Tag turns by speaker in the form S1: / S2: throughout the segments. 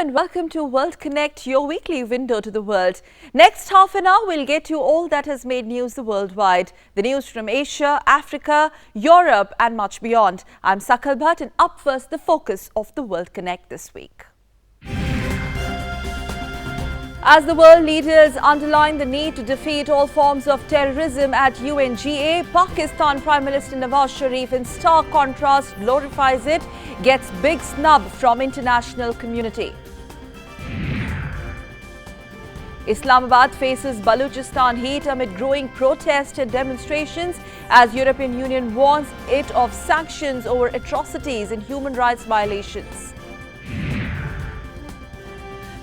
S1: and welcome to World Konnect, your weekly window to the world. Next half an hour, we'll get you all that has made news worldwide. The news from Asia, Africa, Europe and much beyond. I'm Sakal Bhatt, and up first, the focus of the World Konnect this week. As the world leaders underline the need to defeat all forms of terrorism at UNGA, Pakistan Prime Minister Nawaz Sharif, in stark contrast, glorifies it, gets big snub from international community. Islamabad faces Balochisthan heat amid growing protests and demonstrations as European Union warns it of sanctions over atrocities and human rights violations.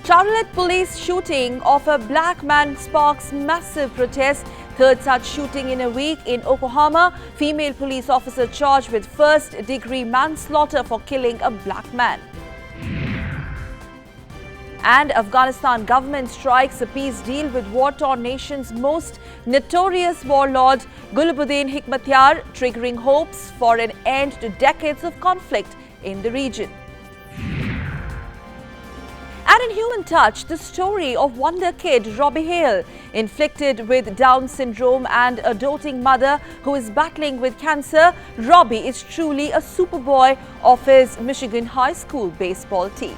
S1: Charlotte police shooting of a black man sparks massive protest. Third such shooting in a week in Oklahoma. Female police officer charged with first-degree manslaughter for killing a black man. And Afghanistan government strikes a peace deal with war-torn nation's most notorious warlord, Gulbuddin Hekmatyar, triggering hopes for an end to decades of conflict in the region. And in Human Touch, the story of wonder kid Robby Heil, inflicted with Down syndrome and a doting mother who is battling with cancer. Robby is truly a superboy of his Michigan high school baseball team.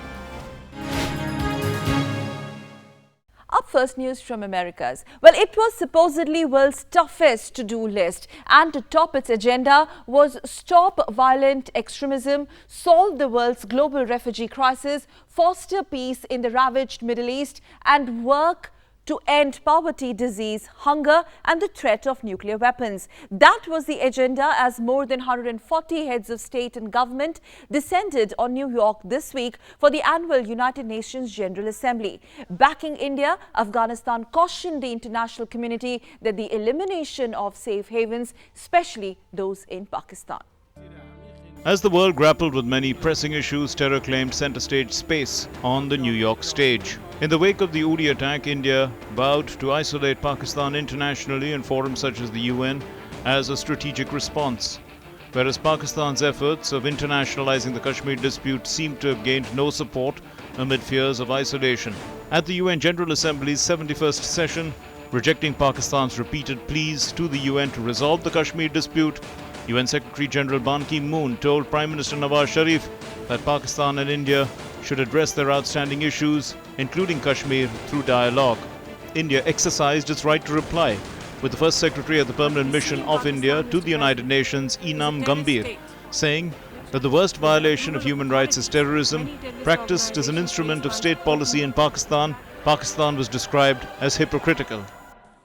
S1: Up first, news from Americas. Well, it was supposedly world's toughest to-do list, and to top its agenda was stop violent extremism, solve the world's global refugee crisis, foster peace in the ravaged Middle East, and work to end poverty, disease, hunger and the threat of nuclear weapons. That was the agenda as more than 140 heads of state and government descended on New York this week for the annual United Nations General Assembly. Backing India, Afghanistan cautioned the international community that the elimination of safe havens, especially those in Pakistan.
S2: As the world grappled with many pressing issues, terror claimed center stage space on the New York stage. In the wake of the Uri attack, India vowed to isolate Pakistan internationally in forums such as the UN as a strategic response. Whereas Pakistan's efforts of internationalizing the Kashmir dispute seemed to have gained no support amid fears of isolation. At the UN General Assembly's 71st session, rejecting Pakistan's repeated pleas to the UN to resolve the Kashmir dispute, UN Secretary General Ban Ki-moon told Prime Minister Nawaz Sharif that Pakistan and India should address their outstanding issues, including Kashmir, through dialogue. India exercised its right to reply, with the First Secretary of the Permanent Mission of India to the United Nations, Enam Gambhir, saying that the worst violation of human rights is terrorism. Practiced as an instrument of state policy in Pakistan, Pakistan was described as hypocritical.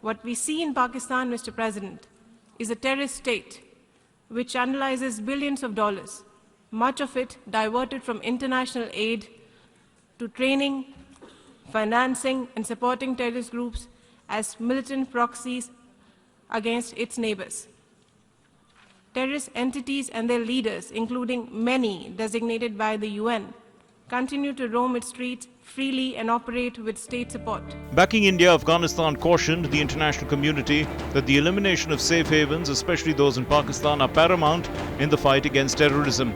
S3: What we see in Pakistan, Mr. President, is a terrorist state which analyzes billions of dollars, much of it diverted from international aid to training, financing and supporting terrorist groups as militant proxies against its neighbors. Terrorist entities and their leaders, including many designated by the UN, continue to roam its streets freely and operate with state support.
S2: Backing India, Afghanistan cautioned the international community that the elimination of safe havens, especially those in Pakistan, are paramount in the fight against terrorism.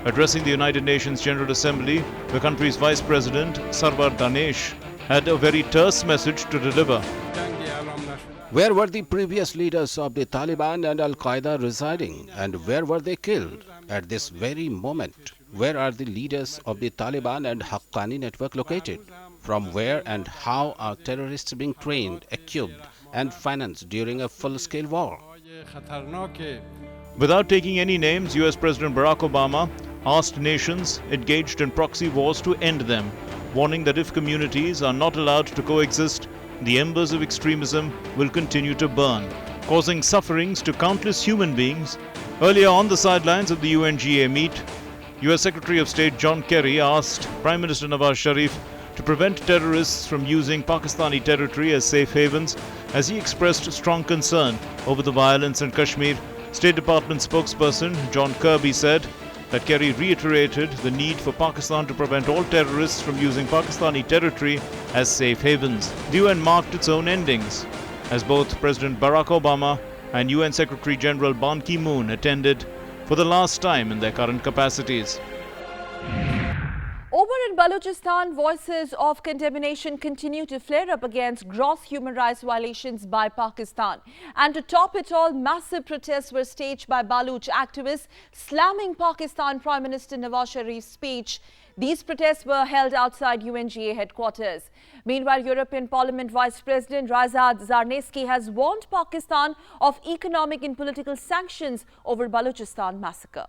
S2: Addressing the United Nations General Assembly, the country's Vice President, Sarwar Danesh, had a very terse message to deliver.
S4: Where were the previous leaders of the Taliban and Al-Qaeda residing, and where were they killed? At this very moment, where are the leaders of the Taliban and Haqqani network located? From where and how are terrorists being trained, equipped and financed during a full-scale war?
S2: Without taking any names, US President Barack Obama asked nations engaged in proxy wars to end them, warning that if communities are not allowed to coexist, the embers of extremism will continue to burn, causing sufferings to countless human beings. Earlier on the sidelines of the UNGA meet, US Secretary of State John Kerry asked Prime Minister Nawaz Sharif to prevent terrorists from using Pakistani territory as safe havens, as he expressed strong concern over the violence in Kashmir. State Department spokesperson John Kirby said that Kerry reiterated the need for Pakistan to prevent all terrorists from using Pakistani territory as safe havens. The UN marked its own endings, as both President Barack Obama and UN Secretary General Ban Ki-moon attended for the last time in their current capacities.
S1: Over in Balochistan, voices of condemnation continue to flare up against gross human rights violations by Pakistan. And to top it all, massive protests were staged by Baloch activists, slamming Pakistan Prime Minister Nawaz Sharif's speech. These protests were held outside UNGA headquarters. Meanwhile, European Parliament Vice President Razad Zarneski has warned Pakistan of economic and political sanctions over Balochistan massacre.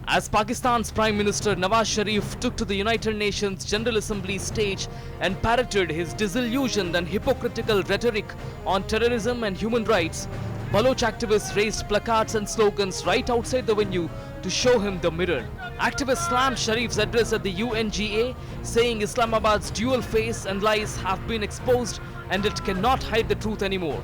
S5: As Pakistan's Prime Minister Nawaz Sharif took to the United Nations General Assembly stage and parroted his disillusioned and hypocritical rhetoric on terrorism and human rights, Baloch activists raised placards and slogans right outside the venue to show him the mirror. Activists slammed Sharif's address at the UNGA, saying Islamabad's dual face and lies have been exposed and it cannot hide the truth anymore.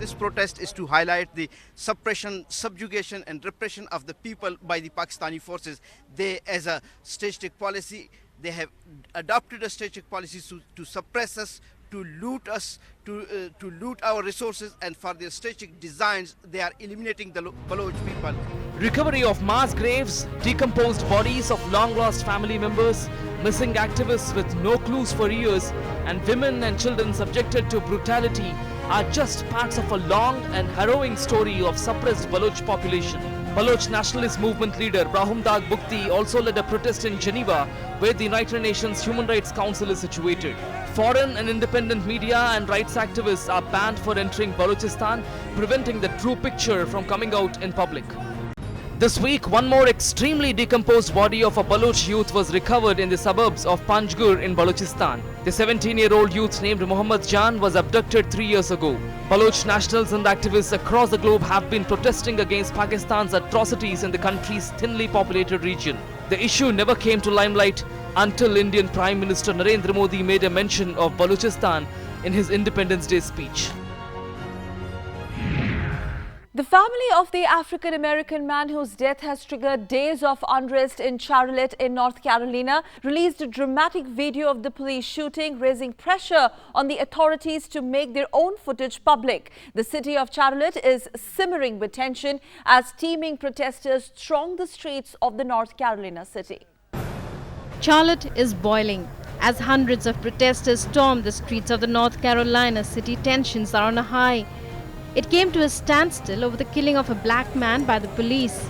S6: This protest is to highlight the suppression, subjugation and repression of the people by the Pakistani forces. They, as a strategic policy, they have adopted a strategic policy to suppress us, to loot us, to loot our resources, and for their strategic designs, they are eliminating the Baloch people.
S5: Recovery of mass graves, decomposed bodies of long-lost family members, missing activists with no clues for years, and women and children subjected to brutality are just parts of a long and harrowing story of suppressed Baloch population. Baloch nationalist movement leader Brahumdag Bukti also led a protest in Geneva, where the United Nations Human Rights Council is situated. Foreign and independent media and rights activists are banned for entering Balochistan, preventing the true picture from coming out in public. This week, one more extremely decomposed body of a Baloch youth was recovered in the suburbs of Panjgur in Balochistan. The 17-year-old youth named Mohammad Jan was abducted 3 years ago. Baloch nationals and activists across the globe have been protesting against Pakistan's atrocities in the country's thinly populated region. The issue never came to limelight until Indian Prime Minister Narendra Modi made a mention of Balochistan in his Independence Day speech.
S1: The family of the African-American man whose death has triggered days of unrest in Charlotte in North Carolina released a dramatic video of the police shooting, raising pressure on the authorities to make their own footage public. The city of Charlotte is simmering with tension as teeming protesters throng the streets of the North Carolina city.
S7: Charlotte is boiling. As hundreds of protesters storm the streets of the North Carolina city, tensions are on a high. It came to a standstill over the killing of a black man by the police.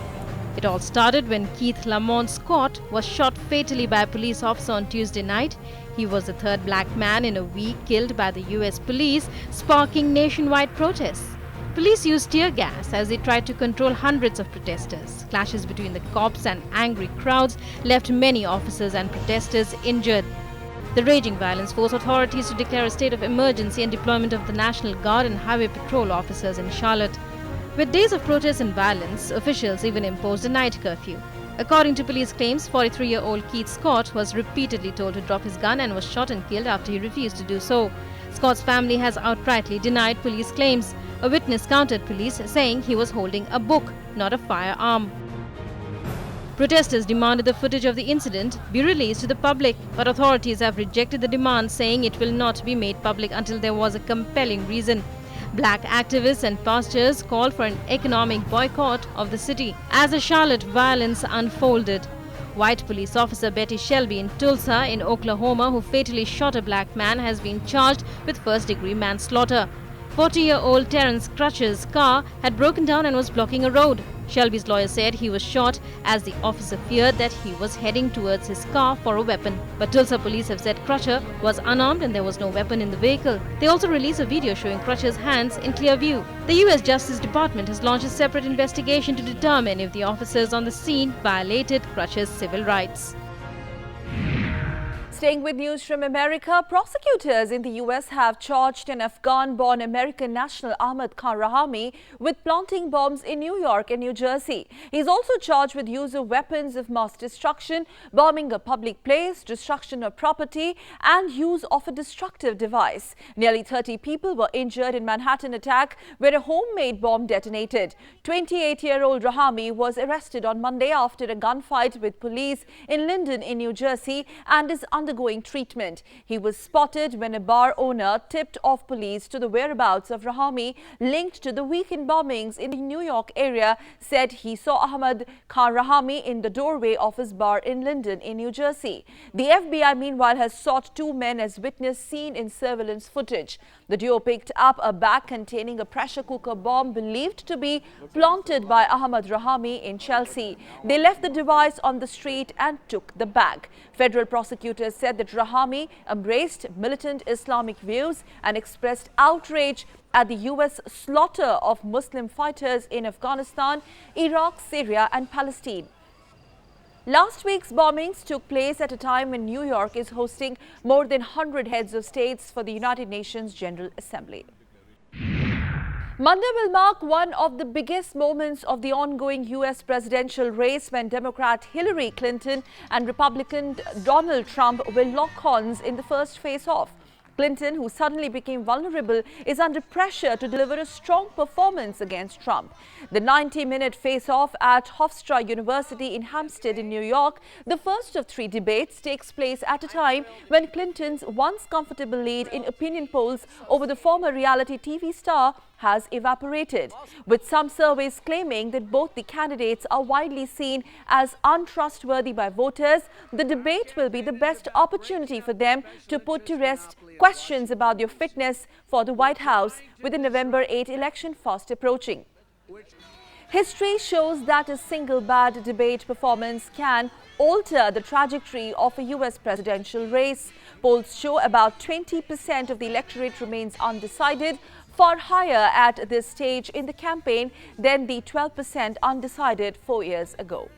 S7: It all started when Keith Lamont Scott was shot fatally by a police officer on Tuesday night. He was the third black man in a week killed by the US police, sparking nationwide protests. Police used tear gas as they tried to control hundreds of protesters. Clashes between the cops and angry crowds left many officers and protesters injured. The raging violence forced authorities to declare a state of emergency and deployment of the National Guard and Highway Patrol officers in Charlotte. With days of protests and violence, officials even imposed a night curfew. According to police claims, 43-year-old Keith Scott was repeatedly told to drop his gun and was shot and killed after he refused to do so. Scott's family has outrightly denied police claims. A witness countered police, saying he was holding a book, not a firearm. Protesters demanded the footage of the incident be released to the public, but authorities have rejected the demand, saying it will not be made public until there was a compelling reason. Black activists and pastors called for an economic boycott of the city as the Charlotte violence unfolded. White police officer Betty Shelby in Tulsa in Oklahoma, who fatally shot a black man, has been charged with first-degree manslaughter. 40-year-old Terrence Crutch's car had broken down and was blocking a road. Shelby's lawyer said he was shot as the officer feared that he was heading towards his car for a weapon. But Tulsa police have said Crutcher was unarmed and there was no weapon in the vehicle. They also released a video showing Crutcher's hands in clear view. The U.S. Justice Department has launched a separate investigation to determine if the officers on the scene violated Crutcher's civil rights.
S1: Staying with news from America, prosecutors in the U.S. have charged an Afghan-born American national Ahmad Khan Rahami with planting bombs in New York and New Jersey. He's also charged with use of weapons of mass destruction, bombing a public place, destruction of property, and use of a destructive device. Nearly 30 people were injured in Manhattan attack where a homemade bomb detonated. 28-year-old Rahami was arrested on Monday after a gunfight with police in Linden in New Jersey and is under undergoing treatment. He was spotted when a bar owner tipped off police to the whereabouts of Rahami linked to the weekend bombings in the New York area, said he saw Ahmad Khan Rahami in the doorway of his bar in Linden in New Jersey. The FBI meanwhile has sought two men as witness seen in surveillance footage. The duo picked up a bag containing a pressure cooker bomb believed to be planted by Ahmad Rahami in Chelsea. They left the device on the street and took the bag. Federal prosecutors said that Rahami embraced militant Islamic views and expressed outrage at the U.S. slaughter of Muslim fighters in Afghanistan, Iraq, Syria and Palestine. Last week's bombings took place at a time when New York is hosting more than 100 heads of states for the United Nations General Assembly. Monday will mark one of the biggest moments of the ongoing U.S. presidential race when Democrat Hillary Clinton and Republican Donald Trump will lock horns in the first face-off. Clinton, who suddenly became vulnerable, is under pressure to deliver a strong performance against Trump. The 90-minute face-off at Hofstra University in Hampstead in New York, the first of three debates, takes place at a time when Clinton's once comfortable lead in opinion polls over the former reality TV star has evaporated, with some surveys claiming that both the candidates are widely seen as untrustworthy by voters. The debate will be the best opportunity for them to put to rest questions about their fitness for the White House, with the November 8 election fast approaching. History shows that a single bad debate performance can alter the trajectory of a U.S. presidential race. Polls show about 20% of the electorate remains undecided, far higher at this stage in the campaign than the 12% undecided 4 years ago.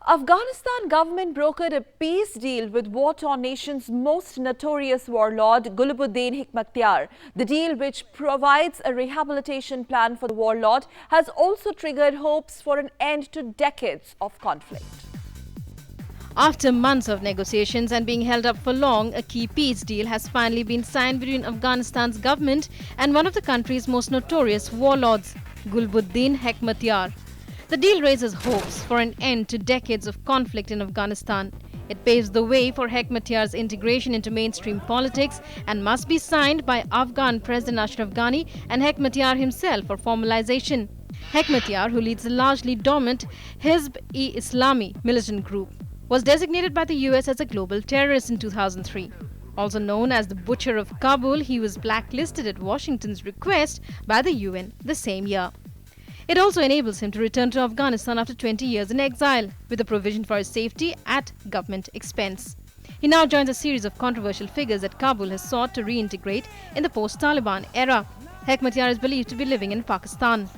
S1: Afghanistan government brokered a peace deal with war-torn nation's most notorious warlord, Gulbuddin Hekmatyar. The deal, which provides a rehabilitation plan for the warlord, has also triggered hopes for an end to decades of conflict.
S7: After months of negotiations and being held up for long, a key peace deal has finally been signed between Afghanistan's government and one of the country's most notorious warlords, Gulbuddin Hekmatyar. The deal raises hopes for an end to decades of conflict in Afghanistan. It paves the way for Hekmatyar's integration into mainstream politics and must be signed by Afghan President Ashraf Ghani and Hekmatyar himself for formalization. Hekmatyar, who leads the largely dormant HEZB-I-ISLAMI militant group, was designated by the US as a global terrorist in 2003. Also known as the Butcher of Kabul, he was blacklisted at Washington's request by the UN the same year. It also enables him to return to Afghanistan after 20 years in exile, with a provision for his safety at government expense. He now joins a series of controversial figures that Kabul has sought to reintegrate in the post-Taliban era. Hekmatyar is believed to be living in Pakistan.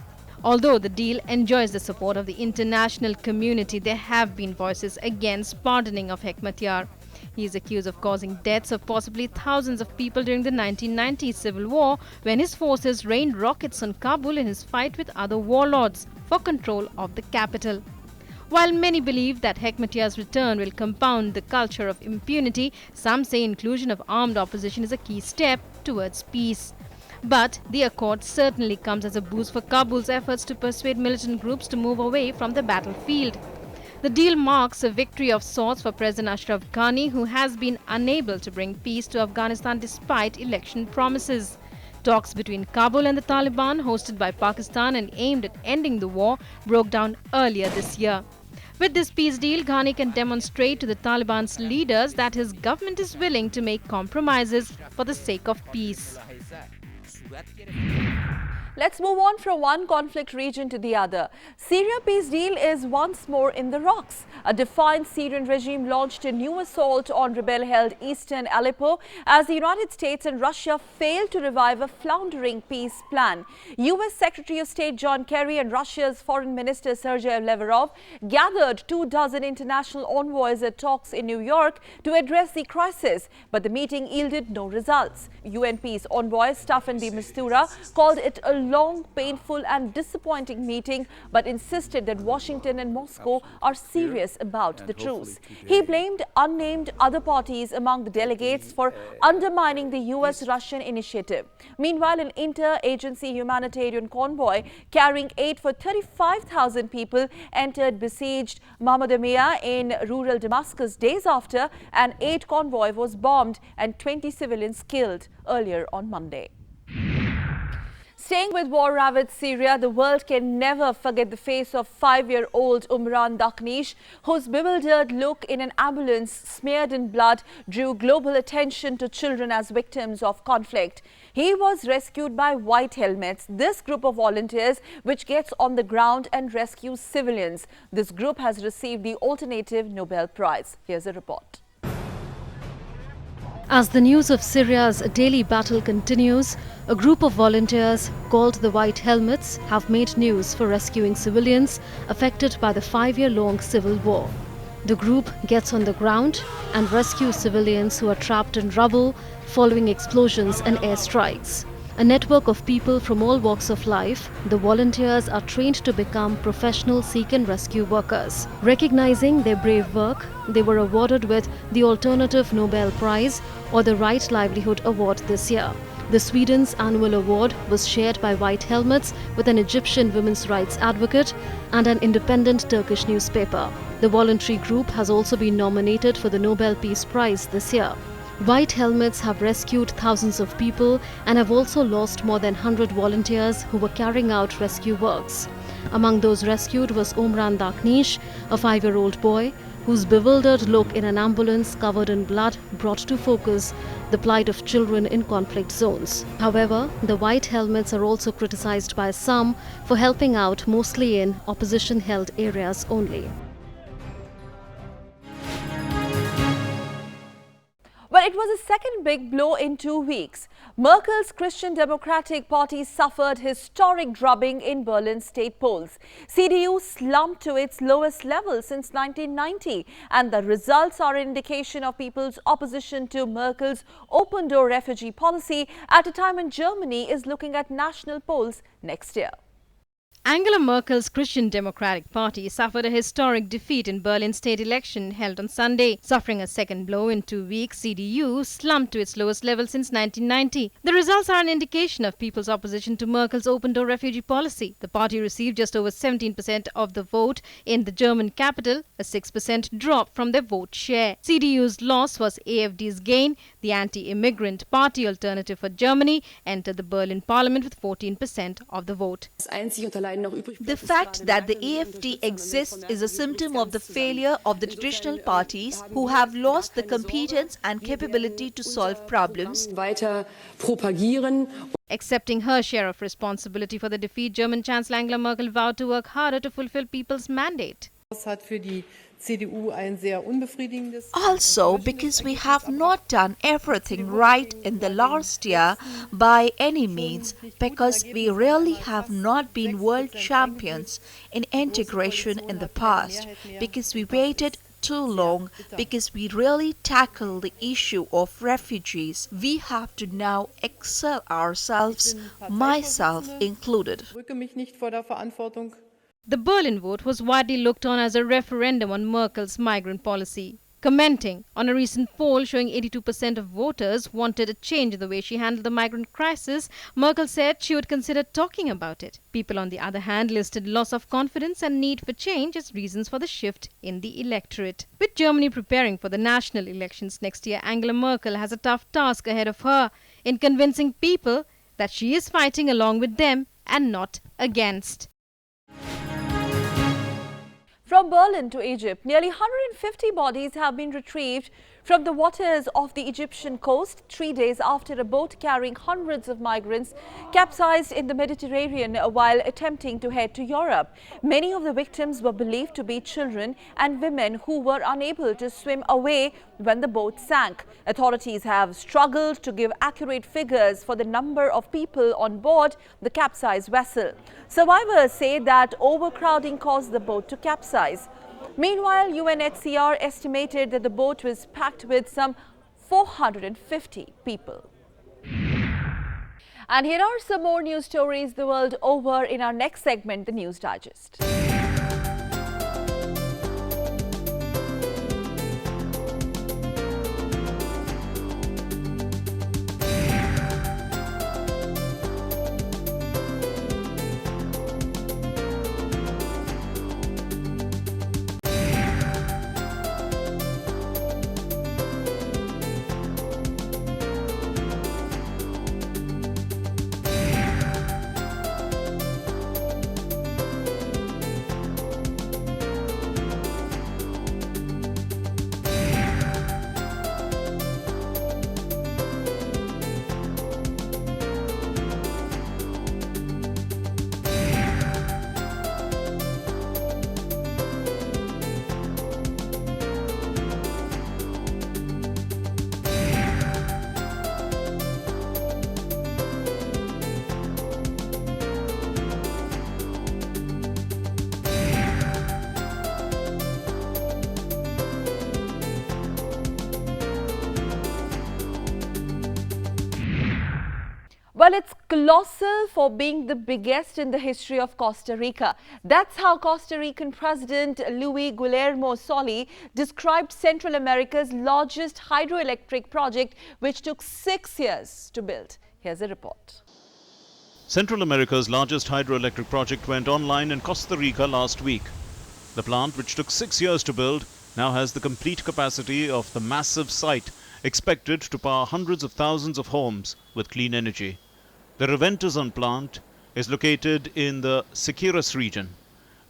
S7: Although the deal enjoys the support of the international community, there have been voices against pardoning of Hekmatyar. He is accused of causing deaths of possibly thousands of people during the 1990s civil war, when his forces rained rockets on Kabul in his fight with other warlords for control of the capital. While many believe that Hekmatyar's return will compound the culture of impunity, some say inclusion of armed opposition is a key step towards peace. But the accord certainly comes as a boost for Kabul's efforts to persuade militant groups to move away from the battlefield. The deal marks a victory of sorts for President Ashraf Ghani, who has been unable to bring peace to Afghanistan despite election promises. Talks between Kabul and the Taliban, hosted by Pakistan and aimed at ending the war, broke down earlier this year. With this peace deal, Ghani can demonstrate to the Taliban's leaders that his government is willing to make compromises for the sake of peace.
S1: Let's move on from one conflict region to the other. Syria peace deal is once more in the rocks. A defiant Syrian regime launched a new assault on rebel-held eastern Aleppo as the United States and Russia failed to revive a floundering peace plan. U.S. Secretary of State John Kerry and Russia's Foreign Minister Sergei Lavrov gathered 24 international envoys at talks in New York to address the crisis, but the meeting yielded no results. UN peace envoy Staffan de Mistura called it a long, painful and disappointing meeting, but insisted that Washington and Moscow are serious about the truce. He blamed unnamed other parties among the delegates for undermining the US-Russian initiative. Meanwhile, an inter-agency humanitarian convoy carrying aid for 35,000 people entered besieged Mahmudamiya in rural Damascus days after an aid convoy was bombed and 20 civilians killed earlier on Monday. Staying with war-ravaged Syria, the world can never forget the face of 5-year-old Umran Dakhnish, whose bewildered look in an ambulance smeared in blood drew global attention to children as victims of conflict. He was rescued by White Helmets, this group of volunteers which gets on the ground and rescues civilians. This group has received the Alternative Nobel Prize. Here's a report.
S7: As the news of Syria's daily battle continues, a group of volunteers called the White Helmets have made news for rescuing civilians affected by the 5-year-long civil war. The group gets on the ground and rescues civilians who are trapped in rubble following explosions and airstrikes. A network of people from all walks of life, the volunteers are trained to become professional seek and rescue workers. Recognizing their brave work, they were awarded with the Alternative Nobel Prize or the Right Livelihood Award this year. The Sweden's annual award was shared by White Helmets with an Egyptian women's rights advocate and an independent Turkish newspaper. The voluntary group has also been nominated for the Nobel Peace Prize this year. White Helmets have rescued thousands of people and have also lost more than 100 volunteers who were carrying out rescue works. Among those rescued was Umran Dakhnish, a 5-year-old boy whose bewildered look in an ambulance covered in blood brought to focus the plight of children in conflict zones. However, the White Helmets are also criticized by some for helping out mostly in opposition-held areas only.
S1: Well, it was a second big blow in 2 weeks. Merkel's Christian Democratic Party suffered historic drubbing in Berlin state polls. CDU slumped to its lowest level since 1990, and the results are an indication of people's opposition to Merkel's open-door refugee policy at a time when Germany is looking at national polls next year.
S7: Angela Merkel's Christian Democratic Party suffered a historic defeat in Berlin state election held on Sunday. Suffering a second blow in 2 weeks, CDU slumped to its lowest level since 1990. The results are an indication of people's opposition to Merkel's open-door refugee policy. The party received just over 17% of the vote in the German capital, a 6% drop from their vote share. CDU's loss was AfD's gain. The anti-immigrant party Alternative for Germany entered the Berlin parliament with 14% of the vote.
S8: The fact that the AfD exists is a symptom of the failure of the traditional parties who have lost the competence and capability to solve problems.
S7: Accepting her share of responsibility for the defeat, German Chancellor Angela Merkel vowed to work harder to fulfill people's mandate.
S8: Also, because we have not done everything right in the last year by any means, because we really have not been world champions in integration in the past, because we waited too long, because we really tackled the issue of refugees, we have to now excel ourselves, myself included.
S7: The Berlin vote was widely looked on as a referendum on Merkel's migrant policy. Commenting on a recent poll showing 82% of voters wanted a change in the way she handled the migrant crisis, Merkel said she would consider talking about it. People, on the other hand, listed loss of confidence and need for change as reasons for the shift in the electorate. With Germany preparing for the national elections next year, Angela Merkel has a tough task ahead of her in convincing people that she is fighting along with them and not against.
S1: From Berlin to Egypt, nearly 150 bodies have been retrieved from the waters of the Egyptian coast 3 days after a boat carrying hundreds of migrants capsized in the Mediterranean while attempting to head to Europe. Many of the victims were believed to be children and women who were unable to swim away when the boat sank. Authorities have struggled to give accurate figures for the number of people on board the capsized vessel. Survivors say that overcrowding caused the boat to capsize. Meanwhile, UNHCR estimated that the boat was packed with some 450 people. And here are some more news stories the world over in our next segment, the News Digest. Well, it's colossal for being the biggest in the history of Costa Rica. That's how Costa Rican President Luis Guillermo Solí described Central America's largest hydroelectric project, which took 6 years to build. Here's a report.
S2: Central America's largest hydroelectric project went online in Costa Rica last week. The plant, which took 6 years to build, now has the complete capacity of the massive site, expected to power hundreds of thousands of homes with clean energy. The Reventazón plant is located in the Siquirres region.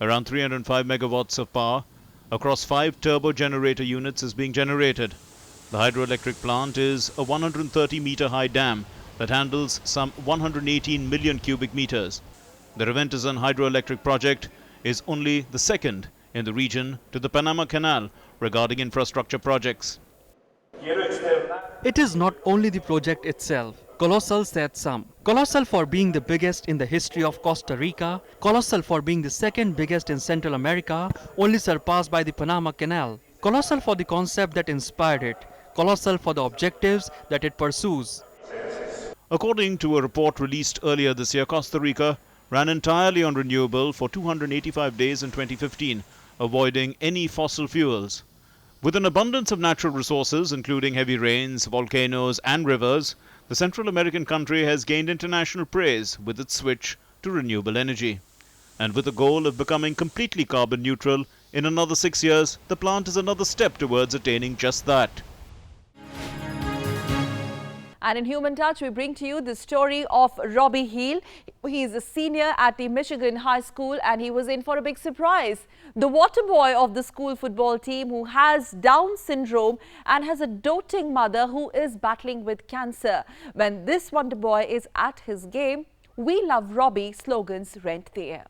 S2: Around 305 megawatts of power across 5 turbo generator units is being generated. The hydroelectric plant is a 130-meter high dam that handles some 118 million cubic meters. The Reventazón hydroelectric project is only the second in the region to the Panama Canal regarding infrastructure projects.
S9: It is not only the project itself. Colossal, said some. Colossal for being the biggest in the history of Costa Rica, colossal for being the second biggest in Central America, only surpassed by the Panama Canal. Colossal for the concept that inspired it, colossal for the objectives that it pursues.
S2: According to a report released earlier this year, Costa Rica ran entirely on renewable for 285 days in 2015, avoiding any fossil fuels. With an abundance of natural resources, including heavy rains, volcanoes and rivers, the Central American country has gained international praise with its switch to renewable energy. And with the goal of becoming completely carbon neutral in another 6 years, the plant is another step towards attaining just that.
S1: And in Human Touch, we bring to you the story of Robby Heil. He is a senior at the Michigan High School and he was in for a big surprise. The water boy of the school football team, who has Down syndrome and has a doting mother who is battling with cancer. When this wonder boy is at his game, "We love Robby" slogans rent the air.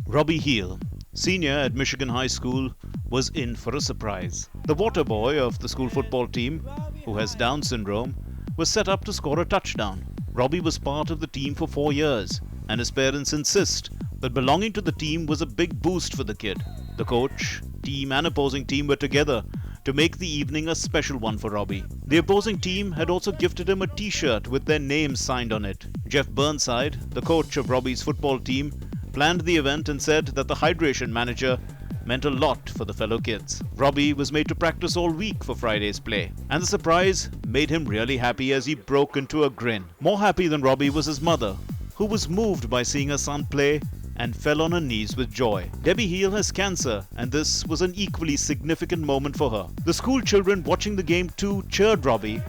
S2: Robby Heil, senior at Michigan High School, was in for a surprise. The water boy of the school football team, who has Down syndrome, was set up to score a touchdown. Robby was part of the team for 4 years, and his parents insist that belonging to the team was a big boost for the kid. The coach, team and opposing team were together to make the evening a special one for Robby. The opposing team had also gifted him a t-shirt with their names signed on it. Jeff Burnside, the coach of Robby's football team, planned the event and said that the hydration manager meant a lot for the fellow kids. Robby was made to practice all week for Friday's play, and the surprise made him really happy as he broke into a grin. More happy than Robby was his mother, who was moved by seeing her son play and fell on her knees with joy. Debbie Heil has cancer, and this was an equally significant moment for her. The school children watching the game too cheered Robby,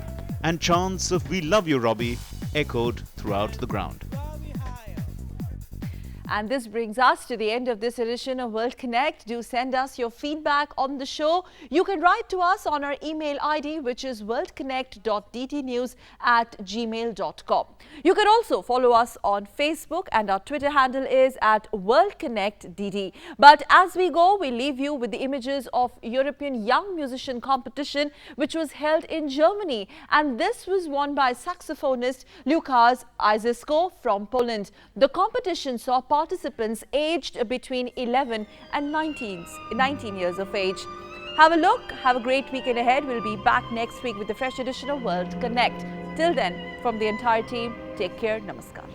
S2: and chants of "We love you, Robby" echoed throughout the ground.
S1: And this brings us to the end of this edition of World Konnect. Do send us your feedback on the show. You can write to us on our email ID, which is worldkonnect.ddnews@gmail.com. You can also follow us on Facebook, and our Twitter handle is @WorldKonnectDD. But as we go, we leave you with the images of European Young Musician Competition, which was held in Germany. And this was won by saxophonist Lukasz Izysko from Poland. The competition saw participants aged between 11 and 19 years of age. Have a look. Have a great weekend ahead. We'll be back next week with a fresh edition of World Konnect. Till then, from the entire team, take care. Namaskar.